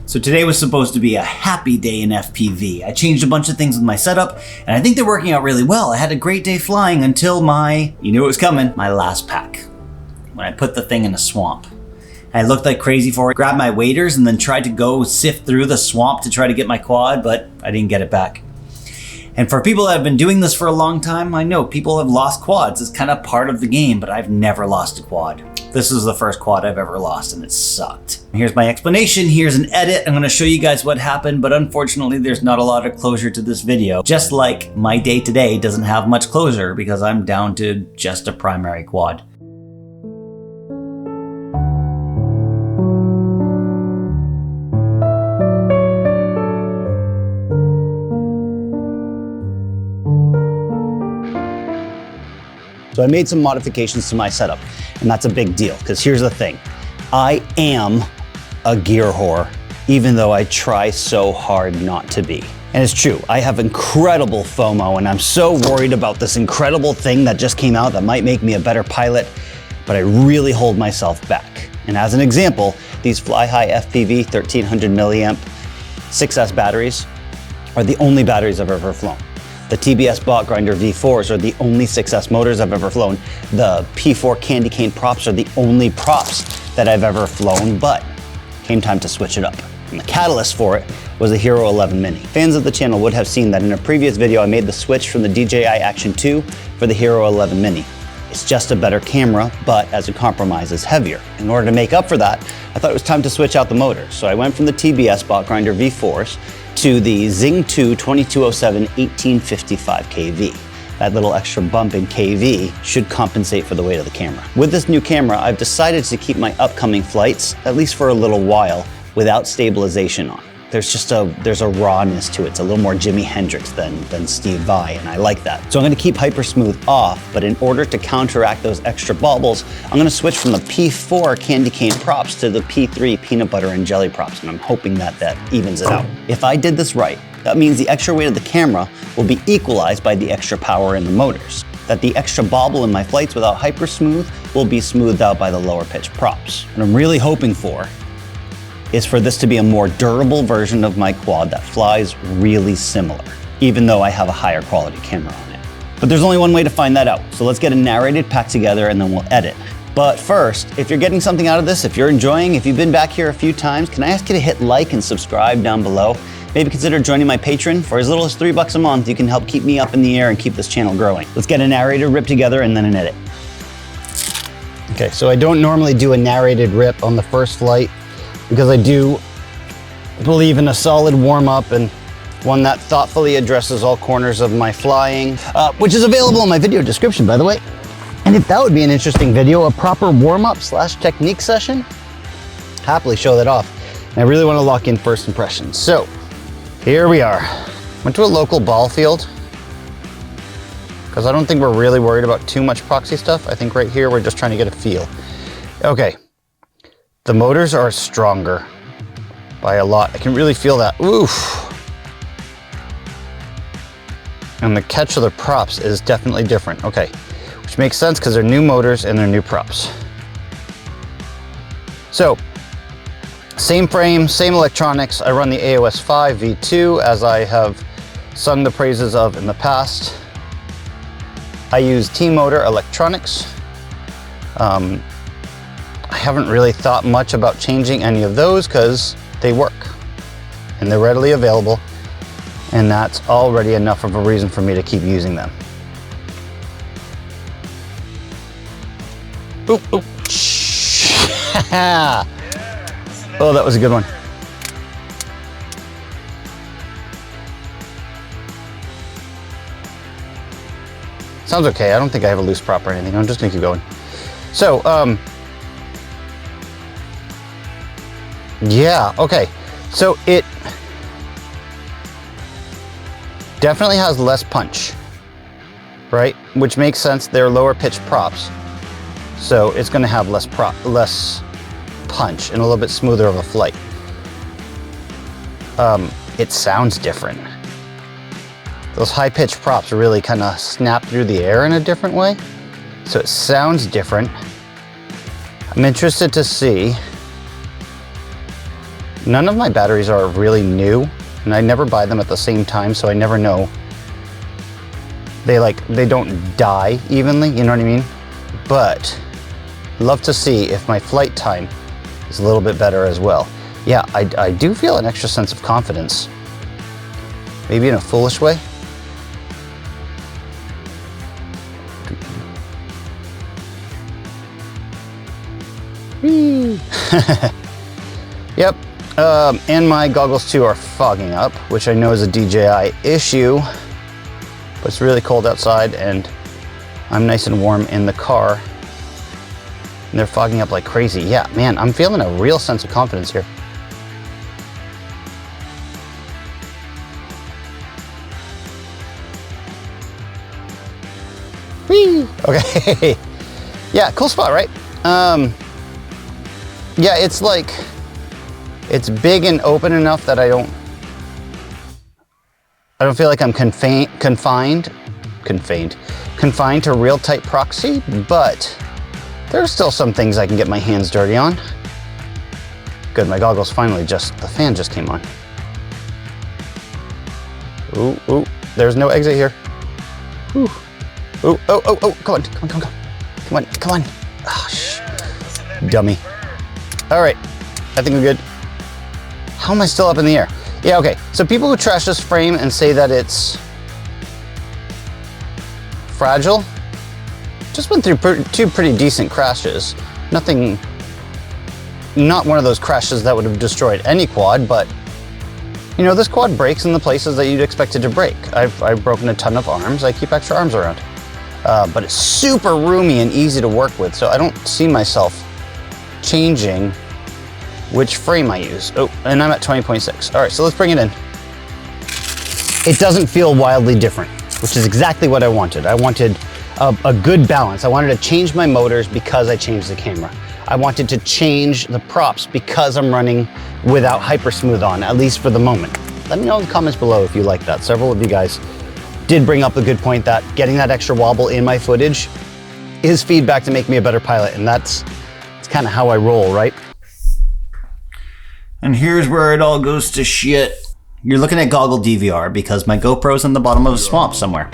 So today was supposed to be a happy day in FPV. I changed a bunch of things with my setup, and I think they're working out really well. I had a great day flying until you knew it was coming, my last pack. When I put the thing in a swamp. I looked like crazy for it, grabbed my waders, and then tried to go sift through the swamp to try to get my quad, but I didn't get it back. And for people that have been doing this for a long time, I know people have lost quads. It's kind of part of the game, but I've never lost a quad. This is the first quad I've ever lost, and it sucked. Here's my explanation. Here's an edit. I'm going to show you guys what happened, but unfortunately, there's not a lot of closure to this video. Just like my day today doesn't have much closure because I'm down to just a primary quad. So I made some modifications to my setup, and that's a big deal, because here's the thing. I am a gear whore, even though I try so hard not to be. And it's true, I have incredible FOMO, and I'm so worried about this incredible thing that just came out that might make me a better pilot, but I really hold myself back. And as an example, these Fly-High FPV 1300 milliamp 6S batteries are the only batteries I've ever flown. The TBS Bot Grinder V4s are the only 6S motors I've ever flown. The P4 Candy Cane props are the only props that I've ever flown, but came time to switch it up. And the catalyst for it was the Hero 11 Mini. Fans of the channel would have seen that in a previous video I made the switch from the DJI Action 2 for the Hero 11 Mini. It's just a better camera, but as a compromise is heavier. In order to make up for that, I thought it was time to switch out the motors. So I went from the TBS Bot Grinder V4s to the Zing 2 2207 1855 kV. That little extra bump in kV should compensate for the weight of the camera. With this new camera, I've decided to keep my upcoming flights, at least for a little while, without stabilization on. There's a rawness to it. It's a little more Jimi Hendrix than Steve Vai, and I like that. So I'm gonna keep Hypersmooth off, but in order to counteract those extra bobbles, I'm gonna switch from the P4 Candy Cane props to the P3 Peanut Butter and Jelly props, and I'm hoping that evens it out. If I did this right, that means the extra weight of the camera will be equalized by the extra power in the motors. That the extra bobble in my flights without Hypersmooth will be smoothed out by the lower pitch props. What I'm really hoping for is for this to be a more durable version of my quad that flies really similar, even though I have a higher quality camera on it. But there's only one way to find that out, so let's get a narrated pack together and then we'll edit. But first, if you're getting something out of this, if you're enjoying, if you've been back here a few times, can I ask you to hit like and subscribe down below? Maybe consider joining my Patreon. For as little as $3 a month, you can help keep me up in the air and keep this channel growing. Let's get a narrated rip together and then an edit. Okay, so I don't normally do a narrated rip on the first flight, because I do believe in a solid warm-up and one that thoughtfully addresses all corners of my flying, which is available in my video description, by the way. And if that would be an interesting video, a proper warm-up / technique session, happily show that off. And I really want to lock in first impressions. So here we are. Went to a local ball field because I don't think we're really worried about too much proxy stuff. I think right here we're just trying to get a feel. Okay. The motors are stronger by a lot. I can really feel that. Oof. And the catch of the props is definitely different. Okay, which makes sense because they're new motors and they're new props. So, same frame, same electronics. I run the AOS 5 V2 as I have sung the praises of in the past. I use T-Motor electronics. I haven't really thought much about changing any of those because they work and they're readily available, and that's already enough of a reason for me to keep using them. Oop, oop. Oh, that was a good one. Sounds okay. I don't think I have a loose prop or anything. I'm just gonna keep going. So, yeah, okay. So it definitely has less punch, right? Which makes sense. They're lower pitch props. So it's gonna have less punch and a little bit smoother of a flight. It sounds different. Those high pitched props really kind of snap through the air in a different way. So it sounds different. I'm interested to see None of my batteries are really new, and I never buy them at the same time, so I never know. They don't die evenly, you know what I mean? But I'd love to see if my flight time is a little bit better as well. Yeah, I do feel an extra sense of confidence. Maybe in a foolish way. Yep, and my goggles too are fogging up, which I know is a DJI issue, but it's really cold outside and I'm nice and warm in the car. And they're fogging up like crazy. Yeah, man, I'm feeling a real sense of confidence here. Whee! Okay. Yeah, cool spot, right? Yeah, it's like, it's big and open enough that I don't feel like I'm confined to real tight proxy, but there's still some things I can get my hands dirty on. Good, my goggles finally the fan just came on. Ooh, ooh, there's no exit here. Ooh, ooh, oh, come on. Oh, shh. Dummy. All right, I think we're good. How am I still up in the air? Yeah, okay, so people who trash this frame and say that it's fragile, just went through two pretty decent crashes. Not one of those crashes that would have destroyed any quad, but you know, this quad breaks in the places that you'd expect it to break. I've broken a ton of arms. I keep extra arms around. But it's super roomy and easy to work with, so I don't see myself changing which frame I use. Oh, and I'm at 20.6. All right, so let's bring it in. It doesn't feel wildly different, which is exactly what I wanted. I wanted a good balance. I wanted to change my motors because I changed the camera. I wanted to change the props because I'm running without hypersmooth on, at least for the moment. Let me know in the comments below if you like that. Several of you guys did bring up a good point that getting that extra wobble in my footage is feedback to make me a better pilot, and that's kind of how I roll, right? And here's where it all goes to shit. You're looking at goggle DVR because my GoPro's in the bottom of a swamp somewhere.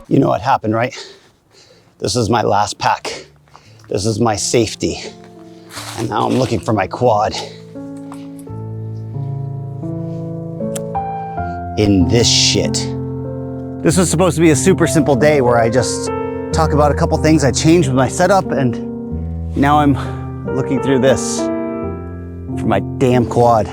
You know what happened, right? This is my last pack. This is my safety. And now I'm looking for my quad in this shit. This was supposed to be a super simple day where I just talk about a couple things I changed with my setup, and now I'm looking through this for my damn quad.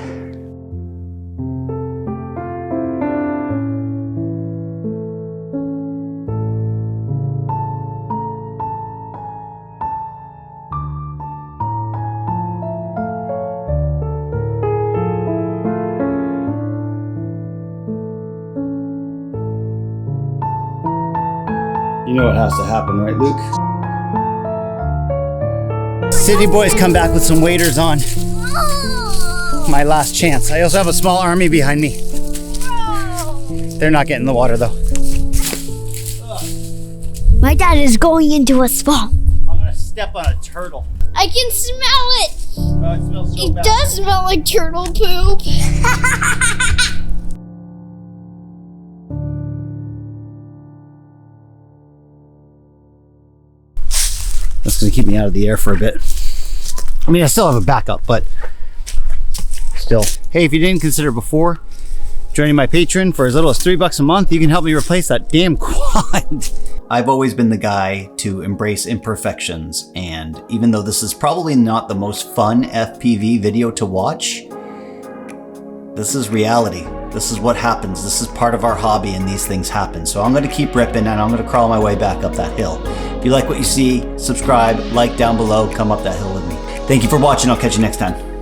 You know what has to happen, right, Luke? City boys come back with some waders on. My last chance. I also have a small army behind me. They're not getting in the water, though. My dad is going into a swamp. I'm gonna step on a turtle. I can smell it. Oh, it smells so bad. It does smell like turtle poop. That's gonna keep me out of the air for a bit. I mean, I still have a backup, but still. Hey, if you didn't consider before joining my Patreon for as little as $3 a month, you can help me replace that damn quad. I've always been the guy to embrace imperfections, and even though this is probably not the most fun FPV video to watch, this is reality. This is what happens. This is part of our hobby, and these things happen. So I'm gonna keep ripping, and I'm gonna crawl my way back up that hill. If you like what you see, subscribe, like down below, come up that hill with me. Thank you for watching. I'll catch you next time.